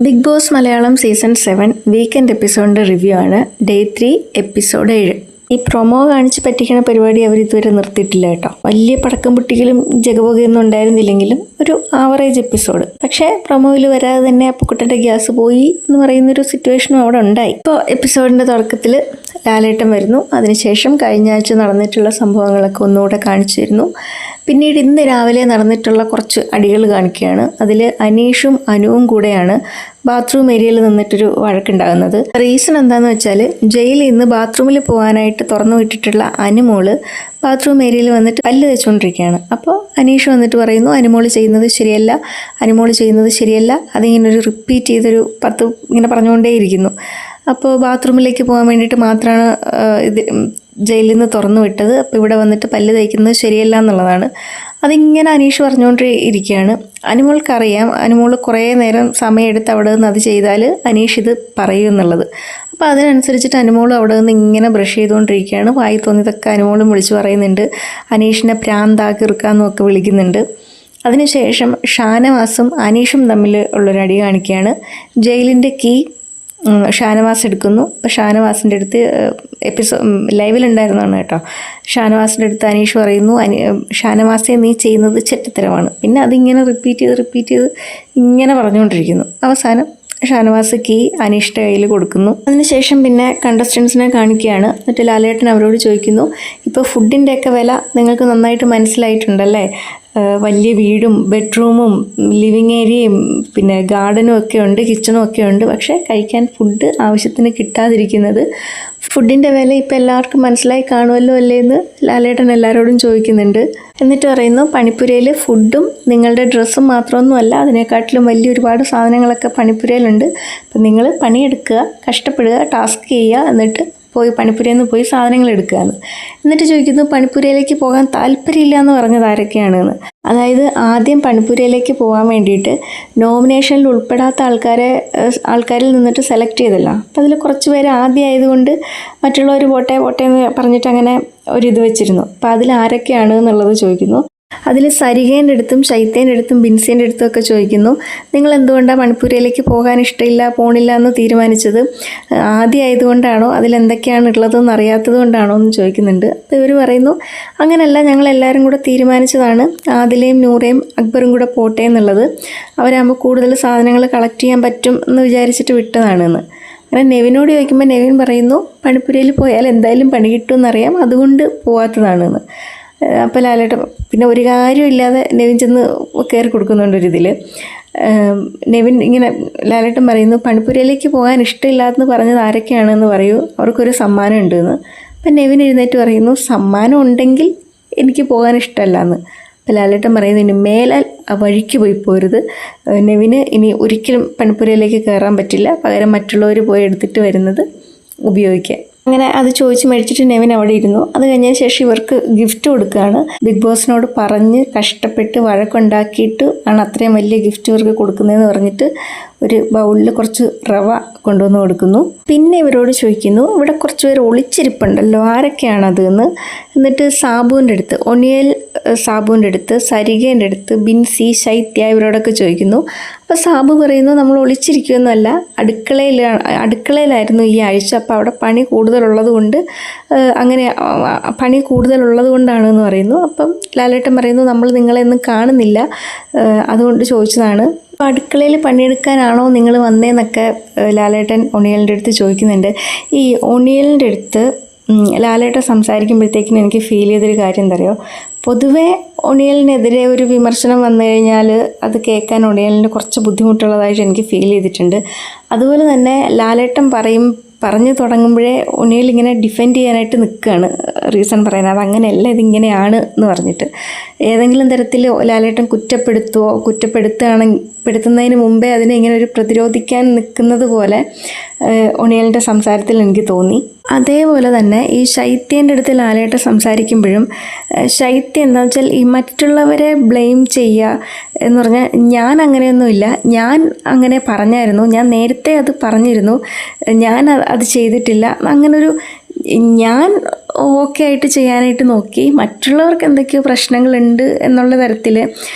Big Boss Malayalam season 7 weekend എപ്പിസോഡിൻ്റെ review ആണ്. Day 3 episode 7. ഈ പ്രൊമോ കാണിച്ച് പറ്റിക്കുന്ന പരിപാടി അവർ ഇതുവരെ നിർത്തിയിട്ടില്ല കേട്ടോ. വലിയ പടക്കം പൊട്ടിക്കലും ജഗപൊകയൊന്നും ഉണ്ടായിരുന്നില്ലെങ്കിലും ഒരു ആവറേജ് എപ്പിസോഡ്. പക്ഷേ പ്രൊമോയിൽ വരാതെ തന്നെ അപ്പുക്കുട്ടൻ്റെ ഗ്യാസ് പോയി എന്ന് പറയുന്നൊരു സിറ്റുവേഷനും അവിടെ ഉണ്ടായി. ഇപ്പോൾ എപ്പിസോഡിൻ്റെ തുടക്കത്തിൽ ലാലേട്ടൻ വരുന്നു. അതിനുശേഷം കഴിഞ്ഞ ആഴ്ച നടന്നിട്ടുള്ള സംഭവങ്ങളൊക്കെ ഒന്നുകൂടെ കാണിച്ചു തരുന്നു. പിന്നീട് ഇന്ന് രാവിലെ നടന്നിട്ടുള്ള കുറച്ച് അടികൾ കാണിക്കുകയാണ്. അതിൽ അനീഷും അനുവും കൂടെയാണ് ബാത്റൂം ഏരിയയിൽ നിന്നിട്ടൊരു വഴക്കുണ്ടാകുന്നത്. റീസൺ എന്താണെന്ന് വെച്ചാൽ ജയിലിൽ നിന്ന് ബാത്റൂമിൽ പോകാനായിട്ട് തുറന്നു വിട്ടിട്ടുള്ള അനുമോള് ബാത്റൂം ഏരിയയിൽ വന്നിട്ട് പല്ല് തേച്ചുകൊണ്ടിരിക്കുകയാണ്. അപ്പോൾ അനീഷ് വന്നിട്ട് പറയുന്നു അനുമോള് ചെയ്യുന്നത് ശരിയല്ല, അനുമോള് ചെയ്യുന്നത് ശരിയല്ല. അതിങ്ങനെ ഒരു റിപ്പീറ്റ് ചെയ്തൊരു 10 ഇങ്ങനെ പറഞ്ഞുകൊണ്ടേയിരിക്കുന്നു. അപ്പോൾ ബാത്റൂമിലേക്ക് പോകാൻ വേണ്ടിയിട്ട് മാത്രമാണ് ഇത് ജയിലിൽ നിന്ന് തുറന്നു വിട്ടത്. അപ്പോൾ ഇവിടെ വന്നിട്ട് പല്ല് തേക്കുന്നത് ശരിയല്ല എന്നുള്ളതാണ്. അതിങ്ങനെ അനീഷ് പറഞ്ഞുകൊണ്ട് ഇരിക്കുകയാണ്. അനുമോൾക്കറിയാം അനുമോൾ കുറേ നേരം സമയമെടുത്ത് അവിടെ നിന്ന് അത് ചെയ്താൽ അനീഷ് ഇത് പറയും എന്നുള്ളത്. അപ്പോൾ അതിനനുസരിച്ചിട്ട് അനുമോൾ അവിടെ നിന്ന് ഇങ്ങനെ ബ്രഷ് ചെയ്തുകൊണ്ടിരിക്കുകയാണ്. വായി തോന്നിയതൊക്കെ അനുമോളും വിളിച്ച് പറയുന്നുണ്ട്. അനീഷിനെ പ്രാന്താക്കിറുക്കാന്നൊക്കെ വിളിക്കുന്നുണ്ട്. അതിനുശേഷം ഷാനവാസും അനീഷും തമ്മിൽ ഉള്ളൊരടി കാണിക്കുകയാണ്. ജയിലിൻ്റെ കീ ഷാനവാസ് എടുക്കുന്നു. അപ്പോൾ ഷാനവാസിൻ്റെ അടുത്ത് ലൈവിലുണ്ടായിരുന്നതാണ് കേട്ടോ. ഷാനവാസിൻ്റെ അടുത്ത് അനീഷ് പറയുന്നു, ഷാനവാസെ നീ ചെയ്യുന്നത് ചെറ്റത്തരമാണ്. പിന്നെ അതിങ്ങനെ റിപ്പീറ്റ് ചെയ്ത് ഇങ്ങനെ പറഞ്ഞുകൊണ്ടിരിക്കുന്നു. അവസാനം ഷാനവാസ് കീ അനീഷിൻ്റെ കയ്യിൽ കൊടുക്കുന്നു. അതിനുശേഷം പിന്നെ കണ്ടസ്റ്റൻസിനെ കാണിക്കുകയാണ്. എന്നിട്ട് ലാലേട്ടൻ അവരോട് ചോദിക്കുന്നു, ഇപ്പോൾ ഫുഡിൻ്റെയൊക്കെ വില നിങ്ങൾക്ക് നന്നായിട്ട് മനസ്സിലായിട്ടുണ്ടല്ലേ? വലിയ വീടും ബെഡ്റൂമും ലിവിങ് ഏരിയയും പിന്നെ ഗാർഡനും ഒക്കെ ഉണ്ട്, കിച്ചണും ഒക്കെ ഉണ്ട്. പക്ഷേ കഴിക്കാൻ ഫുഡ് ആവശ്യത്തിന് കിട്ടാതിരിക്കുന്നത് ഫുഡിൻ്റെ വില ഇപ്പോൾ എല്ലാവർക്കും മനസ്സിലായി കാണുമല്ലോ അല്ലേ എന്ന് ലാലേട്ടൻ എല്ലാവരോടും ചോദിക്കുന്നുണ്ട്. എന്നിട്ട് പറയുന്നു, പണിപ്പുരയിൽ ഫുഡും നിങ്ങളുടെ ഡ്രസ്സും മാത്രമൊന്നുമല്ല, അതിനെക്കാട്ടിലും വലിയ ഒരുപാട് സാധനങ്ങളൊക്കെ പണിപ്പുരയിലുണ്ട്. അപ്പം നിങ്ങൾ പണിയെടുക്കുക, കഷ്ടപ്പെടുക, ടാസ്ക് ചെയ്യുക, എന്നിട്ട് പണിപ്പുരയിൽ നിന്ന് പോയി സാധനങ്ങൾ എടുക്കുകയെന്ന്. എന്നിട്ട് ചോദിക്കുന്നു, പണിപ്പുരയിലേക്ക് പോകാൻ താല്പര്യമില്ല എന്ന് പറഞ്ഞത് ആരൊക്കെയാണെന്ന്. അതായത് ആദ്യം പണിപ്പുരയിലേക്ക് പോകാൻ വേണ്ടിയിട്ട് നോമിനേഷനിൽ ഉൾപ്പെടാത്ത ആൾക്കാരിൽ നിന്നിട്ട് സെലക്ട് ചെയ്തല്ലോ. അപ്പോൾ അതിൽ കുറച്ച് പേര് ആദ്യം ആയതുകൊണ്ട് മറ്റുള്ളവർ പോട്ടെ എന്ന് പറഞ്ഞിട്ട് അങ്ങനെ ഒരിത് വെച്ചിരുന്നു. അപ്പോൾ അതിൽ ആരൊക്കെയാണ് എന്നുള്ളത് ചോദിക്കുന്നു. അതിൽ സരികേൻ്റെ അടുത്തും ശൈത്തേൻ്റെ അടുത്തും ബിൻസിൻ്റെ അടുത്തും ഒക്കെ ചോദിക്കുന്നു, നിങ്ങൾ എന്തുകൊണ്ടാണ് മണിപ്പൂരിലേക്ക് പോകാൻ ഇഷ്ടമില്ല, പോണില്ല എന്ന് തീരുമാനിച്ചത്? ആദ്യം ആയതുകൊണ്ടാണോ, അതിലെന്തൊക്കെയാണ് ഉള്ളതെന്ന് അറിയാത്തത് കൊണ്ടാണോ എന്ന് ചോദിക്കുന്നുണ്ട്. അപ്പോൾ ഇവർ പറയുന്നു, അങ്ങനെയല്ല, ഞങ്ങളെല്ലാവരും കൂടെ തീരുമാനിച്ചതാണ് ആദിലയും നൂറയും അക്ബറും കൂടെ പോട്ടെ എന്നുള്ളത്. അവരാകുമ്പോൾ കൂടുതൽ സാധനങ്ങൾ കളക്ട് ചെയ്യാൻ പറ്റും എന്ന് വിചാരിച്ചിട്ട് വിട്ടതാണെന്ന്. അങ്ങനെ നെവിനോട് ചോദിക്കുമ്പോൾ നെവിൻ പറയുന്നു, പണിപ്പുരയിൽ പോയാൽ എന്തായാലും പണി കിട്ടുമെന്നറിയാം, അതുകൊണ്ട് പോകാത്തതാണെന്ന്. അപ്പോൾ ലാലേട്ടൻ പിന്നെ ഒരു കാര്യമില്ലാതെ നെവിൻ ചെന്ന് കയറി കൊടുക്കുന്നുണ്ടൊരിതിൽ. നെവിൻ ഇങ്ങനെ ലാലേട്ടൻ പറയുന്നു, പണിപ്പുരയിലേക്ക് പോകാൻ ഇഷ്ടമില്ലാതെന്ന് പറഞ്ഞത് ആരൊക്കെയാണെന്ന് പറയൂ, അവർക്കൊരു സമ്മാനം ഉണ്ടെന്ന്. അപ്പം നെവിൻ എഴുന്നേറ്റ് പറയുന്നു, സമ്മാനം ഉണ്ടെങ്കിൽ എനിക്ക് പോകാൻ ഇഷ്ടമല്ല എന്ന്. അപ്പോൾ ലാലേട്ടൻ പറയുന്നു, ഇനി മേലാൽ ആ വഴിക്ക് പോയി പോരുത്, നെവിന് ഇനി ഒരിക്കലും പണിപ്പുരയിലേക്ക് കയറാൻ പറ്റില്ല, പകരം മറ്റുള്ളവർ പോയി എടുത്തിട്ട് വരുന്നത് ഉപയോഗിക്കാൻ. അങ്ങനെ അത് ചോദിച്ച് മേടിച്ചിട്ട് നെവിൻ അവിടെ ഇരുന്നു. അത് കഴിഞ്ഞതിന് ശേഷം ഇവർക്ക് ഗിഫ്റ്റ് കൊടുക്കുകയാണ്. ബിഗ് ബോസിനോട് പറഞ്ഞ് കഷ്ടപ്പെട്ട് വഴക്കുണ്ടാക്കിയിട്ട് ആണ് അത്രയും വലിയ ഗിഫ്റ്റ് ഇവർക്ക് കൊടുക്കുന്നതെന്ന് പറഞ്ഞിട്ട് ഒരു ബൗളിൽ കുറച്ച് റവ കൊണ്ടുവന്ന് കൊടുക്കുന്നു. പിന്നെ ഇവരോട് ചോദിക്കുന്നു, ഇവിടെ കുറച്ച് പേര് ഒളിച്ചിരിപ്പുണ്ടല്ലോ, ആരൊക്കെയാണത് എന്ന്. എന്നിട്ട് സാബുവിൻ്റെ അടുത്ത്, ഒനിയൽ സാബുവിൻ്റെ അടുത്ത്, സരികേൻ്റെ അടുത്ത്, ബിൻസി, ശൈത്യ ഇവരോടൊക്കെ ചോദിക്കുന്നു. അപ്പോൾ സാബു പറയുന്നു, നമ്മൾ ഒളിച്ചിരിക്കുകയൊന്നുമല്ല, അടുക്കളയിലായിരുന്നു ഈ ആഴ്ച, അപ്പോൾ അവിടെ പണി കൂടുതലുള്ളത് കൊണ്ടാണെന്ന് പറയുന്നു. അപ്പം ലാലേട്ടൻ പറയുന്നു, നമ്മൾ നിങ്ങളെയൊന്നും കാണുന്നില്ല, അതുകൊണ്ട് ചോദിച്ചതാണ്. അപ്പോൾ അടുക്കളയിൽ പണിയെടുക്കാനാണോ നിങ്ങൾ വന്നേന്നൊക്കെ ലാലേട്ടൻ ഒണിയലിൻ്റെ അടുത്ത് ചോദിക്കുന്നുണ്ട്. ഈ ഒണിയലിൻ്റെ അടുത്ത് ലാലേട്ടൻ സംസാരിക്കുമ്പോഴത്തേക്കിനും എനിക്ക് ഫീൽ ചെയ്തൊരു കാര്യം എന്താ അറിയോ, പൊതുവേ ഒണിയലിനെതിരെ ഒരു വിമർശനം വന്നു കഴിഞ്ഞാൽ അത് കേൾക്കാൻ ഒണിയലിന് കുറച്ച് ബുദ്ധിമുട്ടുള്ളതായിട്ട് എനിക്ക് ഫീൽ ചെയ്തിട്ടുണ്ട്. അതുപോലെ തന്നെ ലാലേട്ടൻ പറഞ്ഞു തുടങ്ങുമ്പോഴേ ഒണിയൽ ഇങ്ങനെ ഡിഫെൻഡ് ചെയ്യാനായിട്ട് നിൽക്കുകയാണ്, റീസൺ പറയാൻ, അതങ്ങനെയല്ല ഇതിങ്ങനെയാണ് എന്ന് പറഞ്ഞിട്ട്. ഏതെങ്കിലും തരത്തിൽ ലാലേട്ടൻ കുറ്റപ്പെടുത്തുന്നതിന് മുമ്പേ അതിനെ ഇങ്ങനെ ഒരു പ്രതിരോധിക്കാൻ നിൽക്കുന്നത് പോലെ ഒണിയലിൻ്റെ സംസാരത്തിൽ എനിക്ക് തോന്നി. അതേപോലെ തന്നെ ഈ ശൈത്യൻ്റെ അടുത്ത് ലാലേട്ടൻ സംസാരിക്കുമ്പോഴും ശൈത്യം എന്താണെന്ന് വെച്ചാൽ ഈ മറ്റുള്ളവരെ ബ്ലെയിം ചെയ്യുക എന്ന് പറഞ്ഞാൽ, ഞാൻ അങ്ങനെയൊന്നുമില്ല, ഞാൻ അങ്ങനെ പറഞ്ഞായിരുന്നു, ഞാൻ നേരത്തെ അത് പറഞ്ഞിരുന്നു, ഞാൻ അത് ചെയ്തിട്ടില്ല, അങ്ങനൊരു ഞാൻ ഓക്കെ ആയിട്ട് ചെയ്യാനായിട്ട് നോക്കി. മറ്റുള്ളവർക്ക് എന്തൊക്കെയോ പ്രശ്നങ്ങളുണ്ട് എന്നുള്ള തരത്തിൽ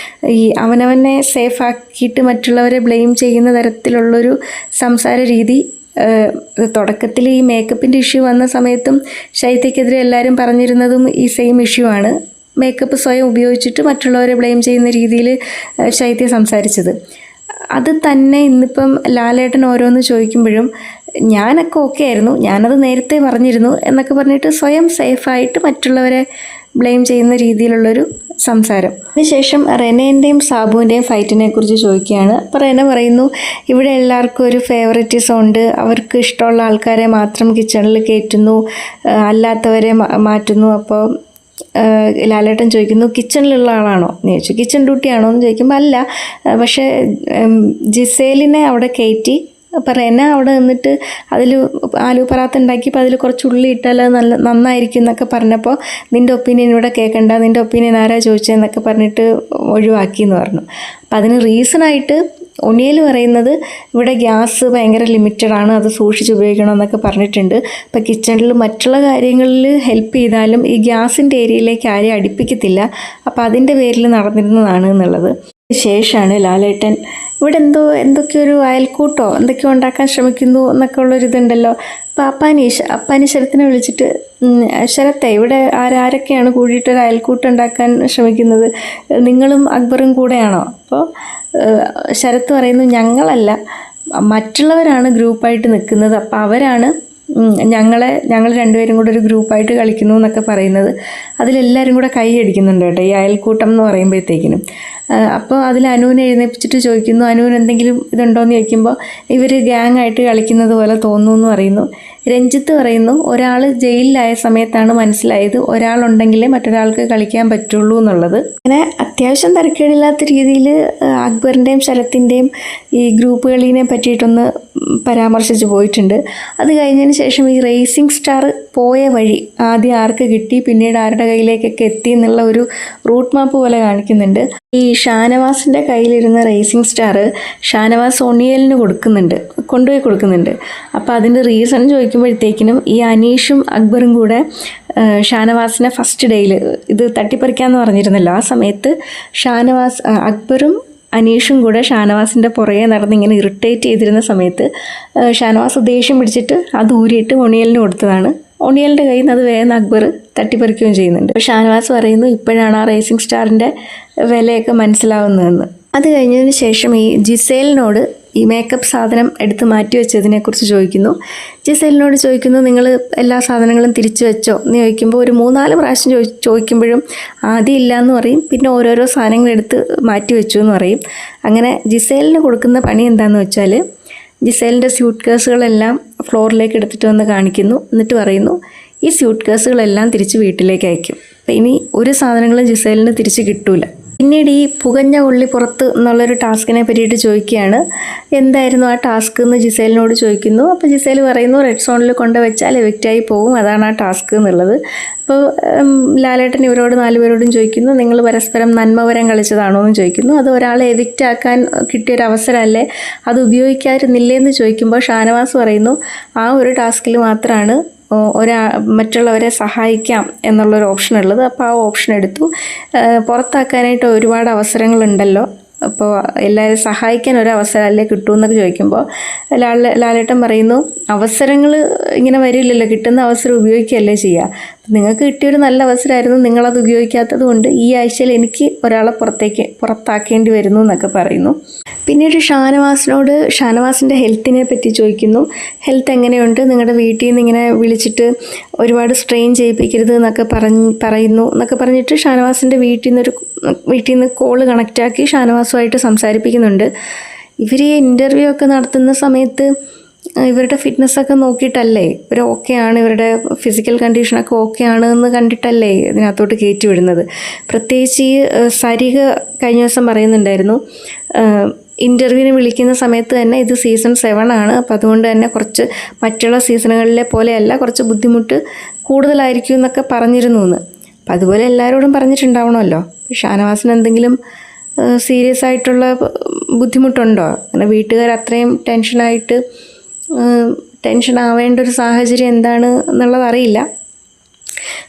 ഈ അവനവനെ സേഫാക്കിയിട്ട് മറ്റുള്ളവരെ ബ്ലെയിം ചെയ്യുന്ന തരത്തിലുള്ളൊരു സംസാര രീതി തുടക്കത്തിൽ ഈ മേക്കപ്പിൻ്റെ ഇഷ്യൂ വന്ന സമയത്തും ശൈത്യക്കെതിരെ എല്ലാവരും പറഞ്ഞിരുന്നതും ഈ സെയിം ഇഷ്യൂ ആണ്. മേക്കപ്പ് സ്വയം ഉപയോഗിച്ചിട്ട് മറ്റുള്ളവരെ ബ്ലെയിം ചെയ്യുന്ന രീതിയിൽ ശൈത്യ സംസാരിച്ചത്. അത് തന്നെ ഇന്നിപ്പം ലാലേട്ടൻ ഓരോന്ന് ചോദിക്കുമ്പോഴും ഞാനൊക്കെ ഓക്കെ ആയിരുന്നു, ഞാനത് നേരത്തെ പറഞ്ഞിരുന്നു എന്നൊക്കെ പറഞ്ഞിട്ട് സ്വയം സേഫായിട്ട് മറ്റുള്ളവരെ ബ്ലെയിം ചെയ്യുന്ന രീതിയിലുള്ളൊരു സംസാരം. അതിനുശേഷം റെനേൻ്റെയും സാബുവിൻ്റെയും ഫൈറ്റിനെ കുറിച്ച് ചോദിക്കുകയാണ്. അപ്പോൾ റെന പറയുന്നു, ഇവിടെ എല്ലാവർക്കും ഒരു ഫേവററ്റിസം ഉണ്ട്, അവർക്ക് ഇഷ്ടമുള്ള ആൾക്കാരെ മാത്രം കിച്ചണിൽ കയറ്റുന്നു, അല്ലാത്തവരെ മാറ്റുന്നു. അപ്പോൾ ലാലേട്ടൻ ചോദിക്കുന്നു, കിച്ചണിലുള്ള ആളാണോ എന്ന് ചോദിച്ചു. കിച്ചൺ ഡ്യൂട്ടി ആണോ എന്ന് ചോദിക്കുമ്പോൾ അല്ല, പക്ഷേ ജിസേലിനെ അവിടെ കയറ്റി. അപ്പോൾ റെന അവിടെ നിന്നിട്ട് അതിൽ ആലു പറാത്ത ഉണ്ടാക്കിയപ്പോൾ അതിൽ കുറച്ച് ഉള്ളി ഇട്ടാൽ നന്നായിരിക്കും എന്നൊക്കെ പറഞ്ഞപ്പോൾ നിൻ്റെ ഒപ്പീനിയൻ ഇവിടെ കേൾക്കണ്ട, നിൻ്റെ ഒപ്പീനിയൻ ആരാ ചോദിച്ചതെന്നൊക്കെ പറഞ്ഞിട്ട് ഒഴിവാക്കി എന്ന് പറഞ്ഞു. അപ്പം അതിന് റീസണായിട്ട് ഒണിയൽ പറയുന്നത് ഇവിടെ ഗ്യാസ് ഭയങ്കര ലിമിറ്റഡ് ആണ്, അത് സൂക്ഷിച്ച് ഉപയോഗിക്കണം എന്നൊക്കെ പറഞ്ഞിട്ടുണ്ട്. അപ്പോൾ കിച്ചണിൽ മറ്റുള്ള കാര്യങ്ങളിൽ ഹെൽപ്പ് ചെയ്താലും ഈ ഗ്യാസിൻ്റെ ഏരിയയിലേക്ക് ആരെയും അടുപ്പിക്കത്തില്ല, അപ്പോൾ അതിൻ്റെ പേരിൽ നടന്നിരുന്നതാണ് എന്നുള്ളത്. ശേഷമാണ് ലാലേട്ടൻ ഇവിടെ എന്തൊക്കെയോ ഒരു അയൽക്കൂട്ടോ എന്തൊക്കെയോ ഉണ്ടാക്കാൻ ശ്രമിക്കുന്നു എന്നൊക്കെ ഉള്ളൊരിതുണ്ടല്ലോ. അപ്പോൾ അപ്പാനി ശരത്തിനെ വിളിച്ചിട്ട്, ശരത്തെ ഇവിടെ ആരൊക്കെയാണ് കൂടിയിട്ടൊരു അയൽക്കൂട്ടം ഉണ്ടാക്കാൻ ശ്രമിക്കുന്നത്, നിങ്ങളും അക്ബറും കൂടെയാണോ? അപ്പോൾ ശരത്ത് പറയുന്നു, ഞങ്ങൾ മറ്റുള്ളവരാണ് ഗ്രൂപ്പായിട്ട് നിൽക്കുന്നത്, അപ്പോൾ അവരാണ് ഞങ്ങൾ രണ്ടുപേരും കൂടെ ഒരു ഗ്രൂപ്പായിട്ട് കളിക്കുന്നു എന്നൊക്കെ പറയുന്നത്. അതിലെല്ലാവരും കൂടെ കൈ അടിക്കുന്നുണ്ട് കേട്ടോ ഈ അയൽക്കൂട്ടം എന്ന് പറയുമ്പോഴത്തേക്കിനും. അപ്പോൾ അതിൽ അനുവിനെ എഴുന്നേപ്പിച്ചിട്ട് ചോദിക്കുന്നു, അനുവിന് എന്തെങ്കിലും ഇതുണ്ടോയെന്ന് ചോദിക്കുമ്പോൾ ഇവർ ഗ്യാങ് ആയിട്ട് കളിക്കുന്നത് പോലെ തോന്നുന്നു എന്ന് പറയുന്നു. രഞ്ജിത്ത് പറയുന്നു, ഒരാൾ ജയിലിലായ സമയത്താണ് മനസ്സിലായത് ഒരാളുണ്ടെങ്കിലേ മറ്റൊരാൾക്ക് കളിക്കാൻ പറ്റുള്ളൂ എന്നുള്ളത്. അങ്ങനെ അത്യാവശ്യം തരക്കേടില്ലാത്ത രീതിയിൽ അക്ബറിൻ്റെയും ശരത്തിൻ്റെയും ഈ ഗ്രൂപ്പ് കളിനെ പറ്റിയിട്ടൊന്ന് പരാമർശിച്ച് പോയിട്ടുണ്ട്. അത് കഴിഞ്ഞതിന് ശേഷം ഈ റേസിംഗ് സ്റ്റാർ പോയ വഴി ആദ്യം ആർക്ക് കിട്ടി, പിന്നീട് ആരുടെ കയ്യിലേക്കൊക്കെ എത്തി എന്നുള്ള ഒരു റൂട്ട് മാപ്പ് പോലെ കാണിക്കുന്നുണ്ട്. ഈ ഷാനവാസിൻ്റെ കയ്യിലിരുന്ന റേസിംഗ് സ്റ്റാർ ഷാനവാസ് ഒണിയലിന് കൊണ്ടുപോയി കൊടുക്കുന്നുണ്ട്. അപ്പോൾ അതിൻ്റെ റീസൺ ചോദിക്കുമ്പോഴത്തേക്കിനും ഈ അനീഷും അക്ബറും കൂടെ ഷാനവാസിനെ ഫസ്റ്റ് ഡേയിൽ ഇത് തട്ടിപ്പറിക്കാമെന്ന് പറഞ്ഞിരുന്നല്ലോ, ആ സമയത്ത് അക്ബറും അനീഷും കൂടെ ഷാനവാസിൻ്റെ പുറകെ നടന്ന് ഇങ്ങനെ ഇറിറ്റേറ്റ് ചെയ്തിരുന്ന സമയത്ത് ഷാനവാസ് ദേഷ്യം പിടിച്ചിട്ട് അത് ഊരിയിട്ട് ഒണിയലിന് കൊടുത്തതാണ്. ഒണിയലിൻ്റെ കയ്യിൽ നിന്ന് അത് വേഗം അക്ബർ തട്ടിപ്പറിക്കുകയും ചെയ്യുന്നുണ്ട്. അപ്പോൾ ഷാനവാസ് പറയുന്നു, ഇപ്പോഴാണ് ആ റേസിംഗ് സ്റ്റാറിൻ്റെ വിലയൊക്കെ മനസ്സിലാവുന്നതെന്ന്. അത് കഴിഞ്ഞതിന് ശേഷം ഈ ജിസേലിനോട് ഈ മേക്കപ്പ് സാധനം എടുത്ത് മാറ്റി വെച്ചതിനെക്കുറിച്ച് ചോദിക്കുന്നു. ജിസേലിനോട് ചോദിക്കുന്നു, നിങ്ങൾ എല്ലാ സാധനങ്ങളും തിരിച്ചു വെച്ചോ എന്ന് ചോദിക്കുമ്പോൾ ഒരു 3-4 പ്രാവശ്യം ചോദിക്കുമ്പോഴും ആദ്യം ഇല്ല എന്ന് പറയും, പിന്നെ ഓരോരോ സാധനങ്ങളെടുത്ത് മാറ്റി വെച്ചു എന്ന് പറയും. അങ്ങനെ ജിസേലിന് കൊടുക്കുന്ന പണി എന്താണെന്ന് വെച്ചാൽ ജിസേലിൻ്റെ സ്യൂട്ട് കേസുകളെല്ലാം ഫ്ലോറിലേക്ക് എടുത്തിട്ട് വന്ന് കാണിക്കുന്നു. എന്നിട്ട് പറയുന്നു, ഈ സ്യൂട്ട് കേസുകളെല്ലാം തിരിച്ച് വീട്ടിലേക്ക് അയക്കും. അപ്പം ഇനി ഒരു സാധനങ്ങളും ജിസേലിന് തിരിച്ച് കിട്ടൂല. പിന്നീട് ഈ പുകഞ്ഞ ഉള്ളി പുറത്ത് എന്നുള്ളൊരു ടാസ്കിനെ പറ്റിയിട്ട് ചോദിക്കുകയാണ്. എന്തായിരുന്നു ആ ടാസ്ക് എന്ന് ജിസേലിനോട് ചോദിക്കുന്നു. അപ്പോൾ ജിസേൽ പറയുന്നു, റെഡ് സോണിൽ കൊണ്ടുവച്ചാൽ എവിക്റ്റായി പോകും, അതാണ് ആ ടാസ്ക് എന്നുള്ളത്. അപ്പോൾ ലാലേട്ടൻ ഇവരോട് 4 പേരോടും ചോദിക്കുന്നു, നിങ്ങൾ പരസ്പരം നന്മവരം കളിച്ചതാണോ എന്ന് ചോദിക്കുന്നു. അത് ഒരാളെ എവിക്റ്റ് ആക്കാൻ കിട്ടിയൊരു അവസരമല്ലേ, അത് ഉപയോഗിക്കാതിരുന്നില്ലേ എന്ന് ചോദിക്കുമ്പോൾ ഷാനവാസ് പറയുന്നു, ആ ഒരു ടാസ്കിൽ മാത്രമാണ് മറ്റുള്ളവരെ സഹായിക്കാം എന്നുള്ളൊരു ഓപ്ഷൻ ഉള്ളത്. അപ്പോൾ ആ ഓപ്ഷൻ എടുത്തു. പുറത്താക്കാനായിട്ട് ഒരുപാട് അവസരങ്ങളുണ്ടല്ലോ, അപ്പോൾ എല്ലാവരും സഹായിക്കാൻ ഒരു അവസരമല്ലേ കിട്ടൂ എന്നൊക്കെ ചോദിക്കുമ്പോൾ ലാലേട്ടൻ പറയുന്നു, അവസരങ്ങൾ ഇങ്ങനെ വരില്ലല്ലോ, കിട്ടുന്ന അവസരം ഉപയോഗിക്കുകയല്ലേ ചെയ്യുക. നിങ്ങൾക്ക് കിട്ടിയൊരു നല്ല അവസരമായിരുന്നു, നിങ്ങളത് ഉപയോഗിക്കാത്തത് കൊണ്ട് ഈ ആഴ്ചയിൽ എനിക്ക് ഒരാളെ പുറത്താക്കേണ്ടി വരുന്നു എന്നൊക്കെ പറയുന്നു. പിന്നീട് ഷാനവാസിൻ്റെ ഹെൽത്തിനെ പറ്റി ചോദിക്കുന്നു. ഹെൽത്ത് എങ്ങനെയുണ്ട്, നിങ്ങളുടെ വീട്ടിൽ നിന്ന് ഇങ്ങനെ വിളിച്ചിട്ട് ഒരുപാട് സ്ട്രെയിൻ ചെയ്യിപ്പിക്കരുത് എന്നൊക്കെ പറയുന്നു എന്നൊക്കെ പറഞ്ഞിട്ട് ഷാനവാസിൻ്റെ വീട്ടിൽ നിന്ന് കോള് കണക്റ്റാക്കി ഷാനവാസുമായിട്ട് സംസാരിപ്പിക്കുന്നുണ്ട്. ഇവർ ഈ ഇൻ്റർവ്യൂ ഒക്കെ നടത്തുന്ന സമയത്ത് ഇവരുടെ ഫിറ്റ്നസ്സൊക്കെ നോക്കിയിട്ടല്ലേ, ഇവർ ഓക്കെയാണ്, ഇവരുടെ ഫിസിക്കൽ കണ്ടീഷനൊക്കെ ഓക്കെ ആണ് എന്ന് കണ്ടിട്ടല്ലേ ഇതിനകത്തോട്ട് കയറ്റി വിടുന്നത്. പ്രത്യേകിച്ച് ഈ സരിക കഴിഞ്ഞ ദിവസം പറയുന്നുണ്ടായിരുന്നു, ഇൻ്റർവ്യൂവിന് വിളിക്കുന്ന സമയത്ത് തന്നെ ഇത് സീസൺ 7 ആണ്, അപ്പോൾ അതുകൊണ്ട് തന്നെ കുറച്ച് മറ്റുള്ള സീസണുകളിലെ പോലെയല്ല, കുറച്ച് ബുദ്ധിമുട്ട് കൂടുതലായിരിക്കും എന്നൊക്കെ പറഞ്ഞിരുന്നു എന്ന്. അപ്പം അതുപോലെ എല്ലാവരോടും പറഞ്ഞിട്ടുണ്ടാവണമല്ലോ. ഷാനവാസിന് എന്തെങ്കിലും സീരിയസ് ആയിട്ടുള്ള ബുദ്ധിമുട്ടുണ്ടോ? അങ്ങനെ വീട്ടുകാർ അത്രയും ടെൻഷനായിട്ട് ടെൻഷൻ ആവേണ്ട ഒരു സാഹചര്യം എന്താണ് എന്നുള്ളത് അറിയില്ല.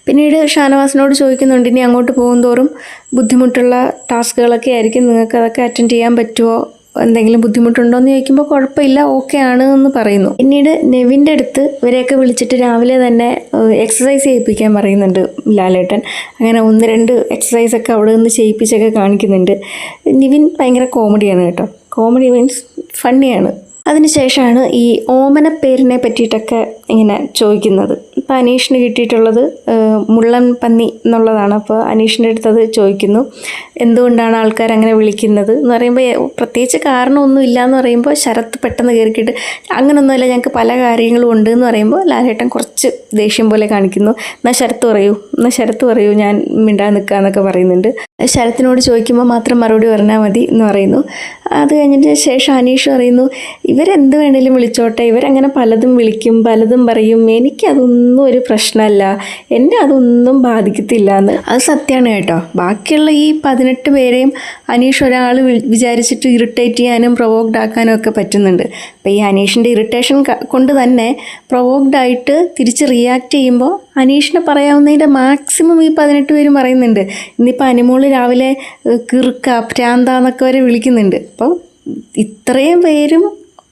പിന്നീട് ഷാനവാസിനോട് ചോദിക്കുന്നുണ്ട്, ഇനി അങ്ങോട്ട് പോകുന്തോറും ബുദ്ധിമുട്ടുള്ള ടാസ്കുകളൊക്കെ ആയിരിക്കും, നിങ്ങൾക്ക് അതൊക്കെ അറ്റൻഡ് ചെയ്യാൻ പറ്റുമോ, എന്തെങ്കിലും ബുദ്ധിമുട്ടുണ്ടോ എന്ന് ചോദിക്കുമ്പോൾ കുഴപ്പമില്ല, ഓക്കെ ആണ് എന്ന് പറയുന്നു. പിന്നീട് നെവിൻ്റെ അടുത്ത് ഇവരെയൊക്കെ വിളിച്ചിട്ട് രാവിലെ തന്നെ എക്സസൈസ് ചെയ്യിപ്പിക്കാൻ പറയുന്നുണ്ട് ലാലേട്ടൻ. അങ്ങനെ 1-2 എക്സസൈസൊക്കെ അവിടെ നിന്ന് ചെയ്യിപ്പിച്ചൊക്കെ കാണിക്കുന്നുണ്ട്. നിവിൻ ഭയങ്കര കോമഡിയാണ് കേട്ടോ, കോമഡി മീൻസ് ഫണ്ണിയാണ്. അതിനുശേഷമാണ് ഈ ഓമനപ്പേരിനെ പറ്റിയിട്ടൊക്കെ ഇങ്ങനെ ചോദിക്കുന്നത്. ഇപ്പോൾ അനീഷിന് കിട്ടിയിട്ടുള്ളത് മുള്ളൻ പന്നി എന്നുള്ളതാണ്. അപ്പോൾ അനീഷിൻ്റെ അടുത്ത് അത് ചോദിക്കുന്നു, എന്തുകൊണ്ടാണ് ആൾക്കാർ അങ്ങനെ വിളിക്കുന്നത് എന്ന് പറയുമ്പോൾ പ്രത്യേകിച്ച് കാരണമൊന്നും ഇല്ല എന്ന് പറയുമ്പോൾ ശരത്ത് പെട്ടെന്ന് കയറിക്കിട്ട് അങ്ങനൊന്നുമില്ല, ഞങ്ങൾക്ക് പല കാര്യങ്ങളും ഉണ്ട് എന്ന് പറയുമ്പോൾ ലാലേട്ടൻ കുറച്ച് ദേഷ്യം പോലെ കാണിക്കുന്നു. എന്നാൽ ശരത്ത് പറയൂ ഞാൻ മിണ്ടാതെ നിൽക്കാമെന്നൊക്കെ പറയുന്നുണ്ട്. ശരത്തിനോട് ചോദിക്കുമ്പോൾ മാത്രം മറുപടി പറഞ്ഞാൽ മതി എന്ന് പറയുന്നു. അത് കഴിഞ്ഞതിന് ശേഷം അനീഷ് പറയുന്നു, ഇവരെന്ത് വേണേലും വിളിച്ചോട്ടെ, ഇവരങ്ങനെ പലതും വിളിക്കും, പലതും പറയും, എനിക്കതൊന്നും ഒരു പ്രശ്നമല്ല, എന്നെ അതൊന്നും ബാധിക്കത്തില്ല എന്ന്. അത് സത്യമാണ് കേട്ടോ. ബാക്കിയുള്ള ഈ 18 പേരെയും അനീഷ് ഒരാൾ വിചാരിച്ചിട്ട് ഇറിറ്റേറ്റ് ചെയ്യാനും പ്രൊവോക്ഡ് ആക്കാനും ഒക്കെ പറ്റുന്നുണ്ട്. അപ്പോൾ ഈ അനീഷിൻ്റെ ഇറിറ്റേഷൻ കൊണ്ട് തന്നെ പ്രൊവോക്ഡ് ആയിട്ട് തിരിച്ച് റിയാക്ട് ചെയ്യുമ്പോൾ അനീഷിനെ പറയാവുന്നതിൻ്റെ മാക്സിമം ഈ 18 പേരും പറയുന്നുണ്ട്. ഇന്നിപ്പോൾ അനുമോള് രാവിലെ കിറുക്ക പ്രാന്താന്നൊക്കെ വരെ വിളിക്കുന്നുണ്ട്. അപ്പോൾ ഇത്രയും പേരും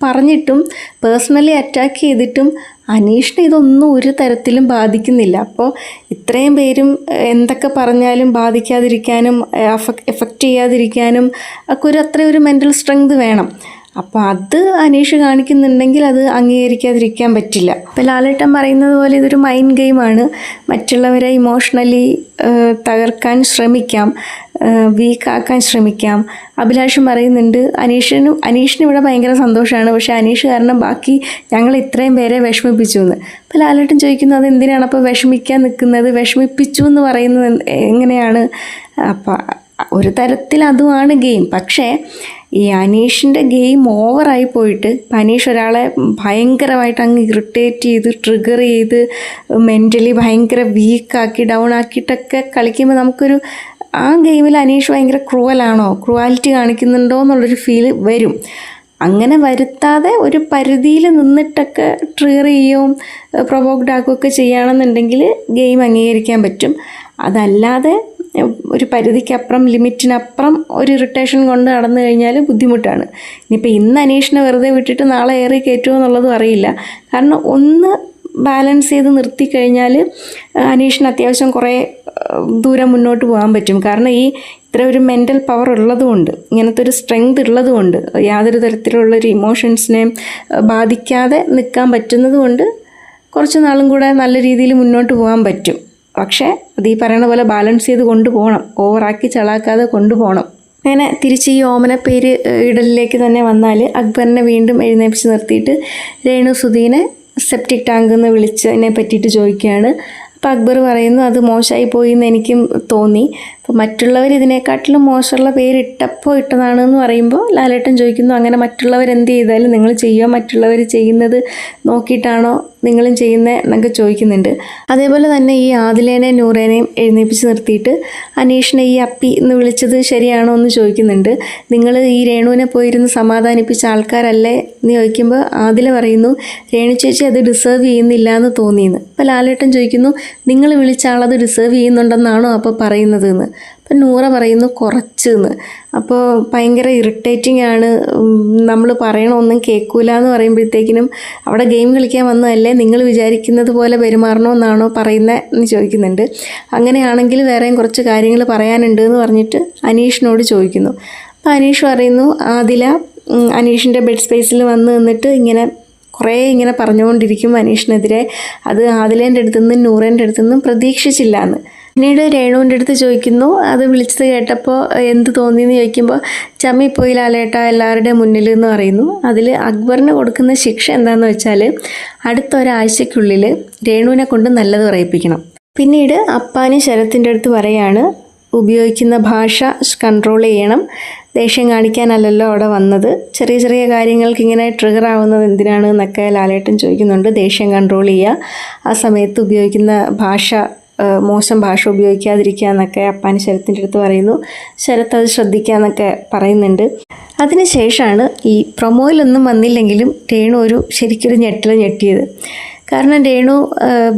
പറഞ്ഞിട്ടും പേഴ്സണലി അറ്റാക്ക് ചെയ്തിട്ടും അനീഷിനെ ഇതൊന്നും ഒരു തരത്തിലും ബാധിക്കുന്നില്ല. അപ്പോൾ ഇത്രയും പേരും എന്തൊക്കെ പറഞ്ഞാലും ബാധിക്കാതിരിക്കാനും എഫക്റ്റ് ചെയ്യാതിരിക്കാനും ഒക്കെ അത്രയൊരു മെൻ്റൽ സ്ട്രെങ്ത് വേണം. അപ്പോൾ അത് അനീഷ് കാണിക്കുന്നുണ്ടെങ്കിൽ അത് അംഗീകരിക്കാതിരിക്കാൻ പറ്റില്ല. ഇപ്പോൾ ലാലേട്ടൻ പറയുന്നത് പോലെ ഇതൊരു മൈൻഡ് ഗെയിമാണ്. മറ്റുള്ളവരെ ഇമോഷണലി തകർക്കാൻ ശ്രമിക്കാം, വീക്കാക്കാൻ ശ്രമിക്കാം. അഭിലാഷും പറയുന്നുണ്ട് അനീഷിന് ഇവിടെ ഭയങ്കര സന്തോഷമാണ്, പക്ഷേ അനീഷ് കാരണം ബാക്കി ഞങ്ങൾ ഇത്രയും പേരെ വിഷമിപ്പിച്ചു എന്ന്. അപ്പോൾ ലാലേട്ടൻ ചോദിക്കുന്നത് അത് എന്തിനാണ് അപ്പോൾ വിഷമിക്കാൻ നിൽക്കുന്നത്, വിഷമിപ്പിച്ചു എന്ന് പറയുന്നത് എങ്ങനെയാണ്? അപ്പോൾ ഒരു തരത്തിൽ അതുമാണ് ഗെയിം. പക്ഷേ ഈ അനീഷിൻ്റെ ഗെയിം ഓവറായി പോയിട്ട് അനീഷ് ഒരാളെ ഭയങ്കരമായിട്ട് അങ്ങ് ഇറിറ്റേറ്റ് ചെയ്ത് ട്രിഗർ ചെയ്ത് മെൻ്റലി ഭയങ്കര വീക്കാക്കി ഡൗൺ ആക്കിയിട്ടൊക്കെ കളിക്കുമ്പോൾ നമുക്കൊരു ആ ഗെയിമിൽ അനീഷ് ഭയങ്കര ക്രൂവാലിറ്റി കാണിക്കുന്നുണ്ടോ എന്നുള്ളൊരു ഫീല് വരും. അങ്ങനെ വരുത്താതെ ഒരു പരിധിയിൽ നിന്നിട്ടൊക്കെ ട്രിഗർ ചെയ്യുകയും പ്രൊവോക്ഡ് ആക്കുകയൊക്കെ ചെയ്യുകയാണെന്നുണ്ടെങ്കിൽ ഗെയിം അംഗീകരിക്കാൻ പറ്റും. അതല്ലാതെ ഒരു പരിധിക്കപ്പുറം ലിമിറ്റിനപ്പുറം ഒരു ഇറിറ്റേഷൻ കൊണ്ട് നടന്നു കഴിഞ്ഞാൽ ബുദ്ധിമുട്ടാണ്. ഇനിയിപ്പോൾ ഇന്ന് അനീഷിനെ വെറുതെ വിട്ടിട്ട് നാളെ ഏറി കയറ്റുമോ എന്നുള്ളതും അറിയില്ല. കാരണം ഒന്ന് ബാലൻസ് ചെയ്ത് നിർത്തിക്കഴിഞ്ഞാൽ അനീഷിന് അത്യാവശ്യം കുറേ ദൂരം മുന്നോട്ട് പോകാൻ പറ്റും. കാരണം ഈ ഇത്ര ഒരു മെൻ്റൽ പവർ ഉള്ളതുകൊണ്ട്, ഇങ്ങനത്തെ ഒരു സ്ട്രെങ്ത് ഉള്ളതുകൊണ്ട്, യാതൊരു തരത്തിലുള്ളൊരു ഇമോഷൻസിനെയും ബാധിക്കാതെ നിൽക്കാൻ പറ്റുന്നത് കൊണ്ട് കുറച്ച് നാളും കൂടെ നല്ല രീതിയിൽ മുന്നോട്ട് പോകാൻ പറ്റും. പക്ഷേ അത് ഈ പറയുന്ന പോലെ ബാലൻസ് ചെയ്ത് കൊണ്ടുപോകണം, ഓവറാക്കി ചളാക്കാതെ കൊണ്ടുപോകണം. അങ്ങനെ തിരിച്ച് ഈ ഓമനപ്പേര് ഇടലിലേക്ക് തന്നെ വന്നാൽ അക്ബറിനെ വീണ്ടും എഴുന്നേപ്പിച്ച് നിർത്തിയിട്ട് രേണു സുധീനെ സെപ്റ്റിക് ടാങ്ക് എന്ന് വിളിച്ചതിനെ പറ്റിയിട്ട് ചോദിക്കുകയാണ്. അപ്പോൾ അക്ബർ പറയുന്നു അത് മോശമായി പോയി എന്ന് എനിക്കും തോന്നി. അപ്പോൾ മറ്റുള്ളവർ ഇതിനെക്കാട്ടിലും മോശമുള്ള പേരിട്ടപ്പോൾ ഇട്ടതാണെന്ന് പറയുമ്പോൾ ലാലേട്ടൻ ചോദിക്കുന്നു, അങ്ങനെ മറ്റുള്ളവർ എന്ത് ചെയ്താലും നിങ്ങൾ ചെയ്യുക, മറ്റുള്ളവർ ചെയ്യുന്നത് നോക്കിയിട്ടാണോ നിങ്ങളും ചെയ്യുന്നത് എന്നൊക്കെ ചോദിക്കുന്നുണ്ട്. അതേപോലെ തന്നെ ഈ ആദിലേനെയും നൂറേനെയും എഴുന്നേപ്പിച്ച് നിർത്തിയിട്ട് അനീഷിനെ ഈ അപ്പി എന്ന് വിളിച്ചത് ശരിയാണോ എന്ന് ചോദിക്കുന്നുണ്ട്. നിങ്ങൾ ഈ രേണുവിനെ പോയിരുന്ന് സമാധാനിപ്പിച്ച ആൾക്കാരല്ലേ എന്ന് ചോദിക്കുമ്പോൾ ആദില പറയുന്നു രേണു ചേച്ചി അത് ഡിസേർവ് ചെയ്യുന്നില്ല എന്ന് തോന്നിയെന്ന്. അപ്പോൾ ലാലേട്ടൻ ചോദിക്കുന്നു നിങ്ങൾ വിളിച്ച ആളത് ഡിസേർവ് ചെയ്യുന്നുണ്ടെന്നാണോ അപ്പോൾ പറയുന്നത് എന്ന്. അപ്പം നൂറ പറയുന്നു കുറച്ചെന്ന്. അപ്പോൾ ഭയങ്കര ഇറിറ്റേറ്റിംഗ് ആണ്, നമ്മൾ പറയണമൊന്നും കേൾക്കൂല എന്ന് പറയുമ്പോഴത്തേക്കിനും അവിടെ ഗെയിം കളിക്കാൻ വന്നതല്ലേ, നിങ്ങൾ വിചാരിക്കുന്നത് പോലെ പെരുമാറണമെന്നാണോ പറയുന്നത് എന്ന് ചോദിക്കുന്നുണ്ട്. അങ്ങനെയാണെങ്കിൽ വേറെയും കുറച്ച് കാര്യങ്ങൾ പറയാനുണ്ട് എന്ന് പറഞ്ഞിട്ട് അനീഷിനോട് ചോദിക്കുന്നു. അപ്പോൾ അനീഷ് പറയുന്നു ആദില അനീഷിൻ്റെ ബെഡ് സ്പേസിൽ വന്ന് നിന്നിട്ട് കുറേ ഇങ്ങനെ പറഞ്ഞുകൊണ്ടിരിക്കും അനീഷിനെതിരെ. അത് ആദിലേൻ്റെ അടുത്തുനിന്നും നൂറേൻ്റെ അടുത്തുനിന്നും പ്രതീക്ഷിച്ചില്ല എന്ന്. പിന്നീട് രേണുവിൻ്റെ അടുത്ത് ചോദിക്കുന്നു അത് വിളിച്ചത് കേട്ടപ്പോൾ എന്ത് തോന്നിയെന്ന് ചോദിക്കുമ്പോൾ ചമ്മിപ്പോയി ലാലേട്ട എല്ലാവരുടെയും മുന്നിൽ എന്ന് പറയുന്നു. അതിൽ അക്ബറിന് കൊടുക്കുന്ന ശിക്ഷ എന്താണെന്ന് വെച്ചാൽ അടുത്ത ഒരാഴ്ചയ്ക്കുള്ളിൽ രേണുവിനെ കൊണ്ട് നല്ലത് പറയിപ്പിക്കണം. പിന്നീട് അപ്പാനി ശരത്തിൻ്റെ അടുത്ത് പറയാണ് ഉപയോഗിക്കുന്ന ഭാഷ കൺട്രോൾ ചെയ്യണം, ദേഷ്യം കാണിക്കാനല്ലല്ലോ അവിടെ വന്നത്, ചെറിയ ചെറിയ കാര്യങ്ങൾക്ക് ഇങ്ങനെ ട്രിഗർ ആവുന്നത് എന്തിനാണ് എന്നൊക്കെ ലാലേട്ടൻ ചോദിക്കുന്നുണ്ട്. ദേഷ്യം കൺട്രോൾ ചെയ്യുക, ആ സമയത്ത് ഉപയോഗിക്കുന്ന ഭാഷ മോശം ഭാഷ ഉപയോഗിക്കാതിരിക്കുക എന്നൊക്കെ അപ്പാനി ശരത്തിൻ്റെ അടുത്ത് പറയുന്നു. ശരത്ത് അത് ശ്രദ്ധിക്കുക എന്നൊക്കെ പറയുന്നുണ്ട്. അതിനുശേഷമാണ് ഈ പ്രൊമോയിലൊന്നും വന്നില്ലെങ്കിലും രേണു ശരിക്കൊരു ഞെട്ടിയത്. കാരണം രേണു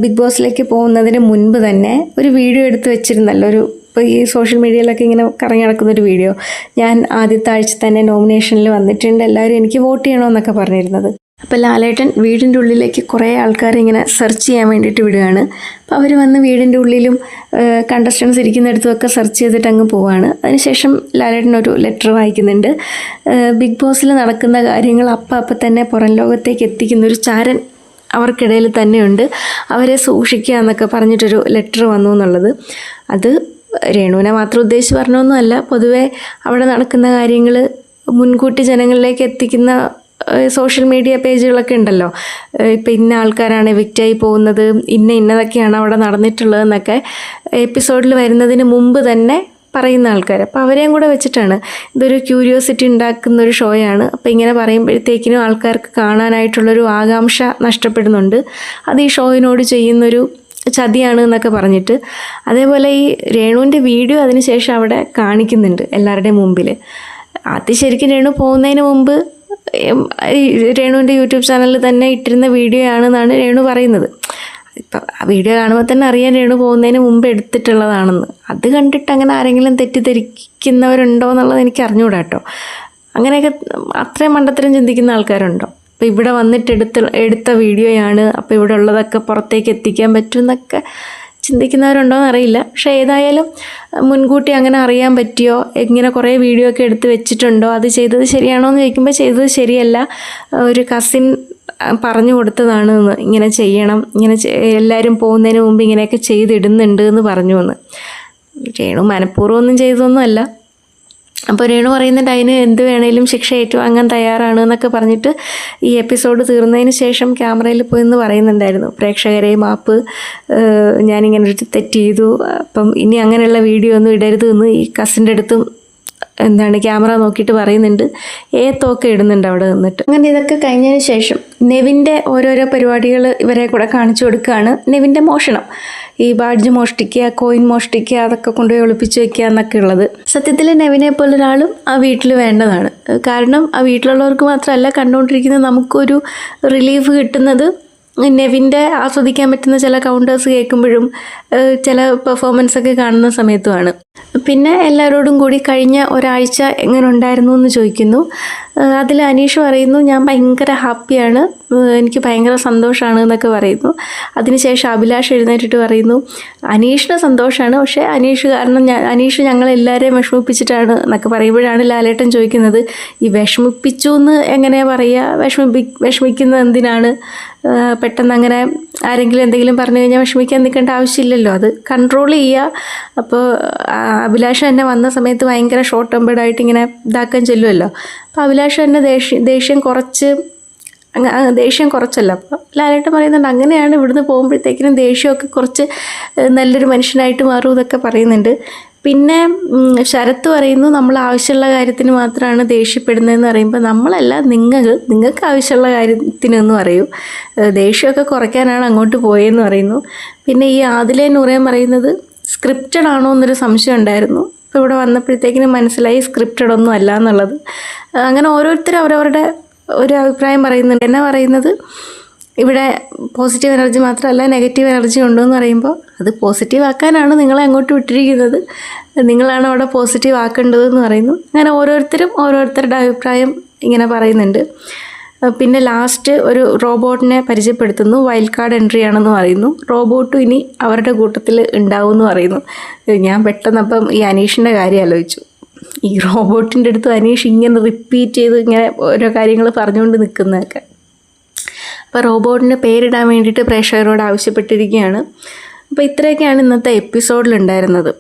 ബിഗ് ബോസിലേക്ക് പോകുന്നതിന് മുൻപ് തന്നെ ഒരു വീഡിയോ എടുത്ത് വെച്ചിരുന്നല്ലോ. ഇപ്പോൾ ഈ സോഷ്യൽ മീഡിയയിലൊക്കെ ഇങ്ങനെ കറങ്ങി നടക്കുന്നൊരു വീഡിയോ, ഞാൻ ആദ്യത്തെ ആഴ്ച തന്നെ നോമിനേഷനിൽ വന്നിട്ടുണ്ട്, എല്ലാവരും എനിക്ക് വോട്ട് ചെയ്യണമെന്നൊക്കെ പറഞ്ഞിരുന്നത്. അപ്പോൾ ലാലേട്ടൻ വീടിൻ്റെ ഉള്ളിലേക്ക് കുറേ ആൾക്കാരെ ഇങ്ങനെ സെർച്ച് ചെയ്യാൻ വേണ്ടിയിട്ട് വിടുകയാണ്. അപ്പോൾ അവർ വന്ന് വീടിൻ്റെ ഉള്ളിലും കണ്ടസ്റ്റൻസ് ഇരിക്കുന്നിടത്തുമൊക്കെ സെർച്ച് ചെയ്തിട്ട് അങ്ങ് പോവുകയാണ്. അതിനുശേഷം ലാലേട്ടൻ ഒരു ലെറ്റർ വായിക്കുന്നുണ്ട്. ബിഗ് ബോസിൽ നടക്കുന്ന കാര്യങ്ങൾ അപ്പം തന്നെ പുറം ലോകത്തേക്ക് എത്തിക്കുന്നൊരു ചാരൻ അവർക്കിടയിൽ തന്നെയുണ്ട്, അവരെ സൂക്ഷിക്കുക എന്നൊക്കെ പറഞ്ഞിട്ടൊരു ലെറ്റർ വന്നു എന്നുള്ളത്. അത് രേണുവിനെ മാത്രം ഉദ്ദേശിച്ച് പറഞ്ഞൊന്നുമല്ല, പൊതുവെ അവിടെ നടക്കുന്ന കാര്യങ്ങൾ മുൻകൂട്ടി ജനങ്ങളിലേക്ക് എത്തിക്കുന്ന സോഷ്യൽ മീഡിയ പേജുകളൊക്കെ ഉണ്ടല്ലോ. ഇപ്പം ഇന്ന ആൾക്കാരാണ് എവിക്റ്റായി പോകുന്നത്, ഇന്നതൊക്കെയാണ് അവിടെ നടന്നിട്ടുള്ളതെന്നൊക്കെ എപ്പിസോഡിൽ വരുന്നതിന് മുമ്പ് തന്നെ പറയുന്ന ആൾക്കാർ. അപ്പോൾ അവരെയും കൂടെ വെച്ചിട്ടാണ്. ഇതൊരു ക്യൂരിയോസിറ്റി ഉണ്ടാക്കുന്നൊരു ഷോയാണ്. അപ്പോൾ ഇങ്ങനെ പറയുമ്പോഴത്തേക്കിനും ആൾക്കാർക്ക് കാണാനായിട്ടുള്ളൊരു ആകാംക്ഷ നഷ്ടപ്പെടുന്നുണ്ട്. അത് ഈ ഷോയിനോട് ചെയ്യുന്നൊരു ചതിയാണ് എന്നൊക്കെ പറഞ്ഞിട്ട്. അതേപോലെ ഈ രേണുവിൻ്റെ വീഡിയോ അതിന് ശേഷം അവിടെ കാണിക്കുന്നുണ്ട് എല്ലാവരുടെയും മുമ്പിൽ. അത് ശരിക്കും രേണു പോകുന്നതിന് മുമ്പ് രേണുവിൻ്റെ യൂട്യൂബ് ചാനലിൽ തന്നെ ഇട്ടിരുന്ന വീഡിയോ ആണെന്നാണ് രേണു പറയുന്നത്. ഇപ്പം ആ വീഡിയോ കാണുമ്പോൾ തന്നെ അറിയാൻ രേണു പോകുന്നതിന് മുമ്പ് എടുത്തിട്ടുള്ളതാണെന്ന്. അത് കണ്ടിട്ട് അങ്ങനെ ആരെങ്കിലും തെറ്റിദ്ധരിക്കുന്നവരുണ്ടോ എന്നുള്ളത് എനിക്ക് അറിഞ്ഞുകൂടാ കേട്ടോ. അങ്ങനെയൊക്കെ അത്രയും മണ്ടത്തരം ചിന്തിക്കുന്ന ആൾക്കാരുണ്ടോ? അപ്പോൾ ഇവിടെ വന്നിട്ട് എടുത്ത വീഡിയോയാണ്, അപ്പോൾ ഇവിടെ ഉള്ളതൊക്കെ പുറത്തേക്ക് എത്തിക്കാൻ പറ്റുമെന്നൊക്കെ ചിന്തിക്കുന്നവരുണ്ടോയെന്ന് അറിയില്ല. പക്ഷേ ഏതായാലും മുൻകൂട്ടി അങ്ങനെ അറിയാൻ പറ്റിയോ, ഇങ്ങനെ കുറേ വീഡിയോ ഒക്കെ എടുത്ത് വെച്ചിട്ടുണ്ടോ, അത് ചെയ്തത് ശരിയാണോ എന്ന് ചോദിക്കുമ്പോൾ ചെയ്തത് ശരിയല്ല, ഒരു കസിൻ പറഞ്ഞു കൊടുത്തതാണ് എന്ന്, ഇങ്ങനെ ചെയ്യണം, ഇങ്ങനെ എല്ലാവരും പോകുന്നതിന് മുമ്പ് ഇങ്ങനെയൊക്കെ ചെയ്തിടുന്നുണ്ട് എന്ന് പറഞ്ഞു എന്ന്. രേണു മനഃപൂർവ്വം ഒന്നും ചെയ്തതൊന്നുമല്ല. അപ്പോൾ രേണു പറയുന്നുണ്ട് അതിന് എന്ത് വേണേലും ശിക്ഷ ഏറ്റുവാങ്ങാൻ തയ്യാറാണ് എന്നൊക്കെ പറഞ്ഞിട്ട് ഈ എപ്പിസോഡ് തീർന്നതിന് ശേഷം ക്യാമറയിൽ പോയി എന്ന് പറയുന്നുണ്ടായിരുന്നു, പ്രേക്ഷകരെ മാപ്പ്, ഞാനിങ്ങനെ ഒരു തെറ്റ് ചെയ്തു, അപ്പം ഇനി അങ്ങനെയുള്ള വീഡിയോ ഒന്നും ഇടരുത് എന്ന് ഈ കസിൻ്റെ അടുത്തും ക്യാമറ നോക്കിയിട്ട് പറയുന്നുണ്ട്. ഏത്തൊക്കെ ഇടുന്നുണ്ട് അവിടെ നിന്നിട്ട്. അങ്ങനെ ഇതൊക്കെ കഴിഞ്ഞതിന് ശേഷം നെവിൻ്റെ ഓരോരോ പരിപാടികൾ ഇവരെ കൂടെ കാണിച്ചു കൊടുക്കുകയാണ്. നെവിൻ്റെ മോഷണം, ഈ ബാഡ്ജ് മോഷ്ടിക്കുക, കോയിൻ മോഷ്ടിക്കുക, അതൊക്കെ കൊണ്ടുപോയി ഒളിപ്പിച്ച് വെക്കുക എന്നൊക്കെ ഉള്ളത്. സത്യത്തിൽ നെവിനെ പോലൊരാളും ആ വീട്ടിൽ വേണ്ടതാണ്. കാരണം ആ വീട്ടിലുള്ളവർക്ക് മാത്രമല്ല, കണ്ടുകൊണ്ടിരിക്കുന്ന നമുക്കൊരു റിലീഫ് കിട്ടുന്നത് നെവിൻ്റെ ആസ്വദിക്കാൻ പറ്റുന്ന ചില കൗണ്ടേഴ്സ് കേൾക്കുമ്പോഴും ചില പെർഫോമൻസൊക്കെ കാണുന്ന സമയത്തുമാണ്. പിന്നെ എല്ലാവരോടും കൂടി കഴിഞ്ഞ ഒരാഴ്ച എങ്ങനെ ഉണ്ടായിരുന്നു എന്ന് ചോദിക്കുന്നു. അതിൽ അനീഷ് പറയുന്നു, ഞാൻ ഭയങ്കര ഹാപ്പിയാണ്, എനിക്ക് ഭയങ്കര സന്തോഷമാണ് എന്നൊക്കെ പറയുന്നു. അതിനുശേഷം അഭിലാഷ് എഴുന്നേറ്റിട്ട് പറയുന്നു, അനീഷിന് സന്തോഷമാണ്, പക്ഷേ അനീഷ് കാരണം അനീഷ് ഞങ്ങളെല്ലാവരെയും വിഷമിപ്പിച്ചിട്ടാണ് എന്നൊക്കെ പറയുമ്പോഴാണ് ലാലേട്ടൻ ചോദിക്കുന്നത്, ഈ വിഷമിപ്പിച്ചു എന്ന് എങ്ങനെയാണ് പറയുക, വിഷമിക്കുന്നത് എന്തിനാണ്, പെട്ടെന്ന് അങ്ങനെ ആരെങ്കിലും എന്തെങ്കിലും പറഞ്ഞു കഴിഞ്ഞാൽ വിഷമിക്കാൻ നിൽക്കേണ്ട ആവശ്യമില്ലല്ലോ, അത് കൺട്രോൾ ചെയ്യുക. അപ്പോൾ അഭിലാഷ് തന്നെ വന്ന സമയത്ത് ഭയങ്കര ഷോർട്ട് ടെമ്പേർഡായിട്ട് ഇങ്ങനെ ഇതാക്കാൻ ചെല്ലുമല്ലോ. അപ്പോൾ അഭിലാഷ് തന്നെ ദേഷ്യം കുറച്ചല്ല. അപ്പോൾ ലാലേട്ടൻ പറയുന്നുണ്ട്, അങ്ങനെയാണ് ഇവിടുന്ന് പോകുമ്പോഴത്തേക്കിനും ദേഷ്യമൊക്കെ കുറച്ച് നല്ലൊരു മനുഷ്യനായിട്ട് മാറും എന്നൊക്കെ പറയുന്നുണ്ട്. പിന്നെ ശരത്ത് പറയുന്നു, നമ്മൾ ആവശ്യമുള്ള കാര്യത്തിന് മാത്രമാണ് ദേഷ്യപ്പെടുന്നതെന്ന് പറയുമ്പോൾ, നമ്മളല്ല, നിങ്ങൾക്ക് ആവശ്യമുള്ള കാര്യത്തിനെന്ന് പറയൂ, ദേഷ്യമൊക്കെ കുറയ്ക്കാനാണ് അങ്ങോട്ട് പോയെന്ന് പറയുന്നു. പിന്നെ ഈ ആദിലെ നൂറേം പറയുന്നത് സ്ക്രിപ്റ്റഡ് ആണോ എന്നൊരു സംശയം ഉണ്ടായിരുന്നു. അപ്പോൾ ഇവിടെ വന്നപ്പോഴത്തേക്കിനും മനസ്സിലായി സ്ക്രിപ്റ്റഡ് ഒന്നും അല്ല എന്നുള്ളത്. അങ്ങനെ ഓരോരുത്തരും അവരവരുടെ ഒരു അഭിപ്രായം പറയുന്നുണ്ട്. എന്നാ പറയുന്നത്, ഇവിടെ പോസിറ്റീവ് എനർജി മാത്രമല്ല നെഗറ്റീവ് എനർജി ഉണ്ടെന്ന് പറയുമ്പോൾ, അത് പോസിറ്റീവ് ആക്കാനാണ് നിങ്ങളെ അങ്ങോട്ട് വിട്ടിരിക്കുന്നത്, നിങ്ങളാണ് അവിടെ പോസിറ്റീവ് ആക്കേണ്ടതെന്ന് പറയുന്നു. അങ്ങനെ ഓരോരുത്തരും ഓരോരുത്തരുടെ അഭിപ്രായം ഇങ്ങനെ പറയുന്നുണ്ട്. പിന്നെ ലാസ്റ്റ് ഒരു റോബോട്ടിനെ പരിചയപ്പെടുത്തുന്നു, വൈൽഡ് കാർഡ് എൻട്രി ആണെന്ന് പറയുന്നു. റോബോട്ടും ഇനി അവരുടെ കൂട്ടത്തിൽ ഉണ്ടാവും എന്ന് പറയുന്നു. ഞാൻ പെട്ടെന്നപ്പം ഈ അനീഷിൻ്റെ കാര്യം ആലോചിച്ചു. ഈ റോബോട്ടിൻ്റെ അടുത്ത് അനീഷ് ഇങ്ങനെ റിപ്പീറ്റ് ചെയ്ത് ഇങ്ങനെ ഓരോ കാര്യങ്ങൾ പറഞ്ഞുകൊണ്ട് നിൽക്കുന്നതൊക്കെ. അപ്പോൾ റോബോട്ടിന് പേരിടാൻ വേണ്ടിയിട്ട് പ്രേക്ഷകരോട് ആവശ്യപ്പെട്ടിരിക്കുകയാണ്. അപ്പോൾ ഇത്രയൊക്കെയാണ് ഇന്നത്തെ എപ്പിസോഡിലുണ്ടായിരുന്നത്.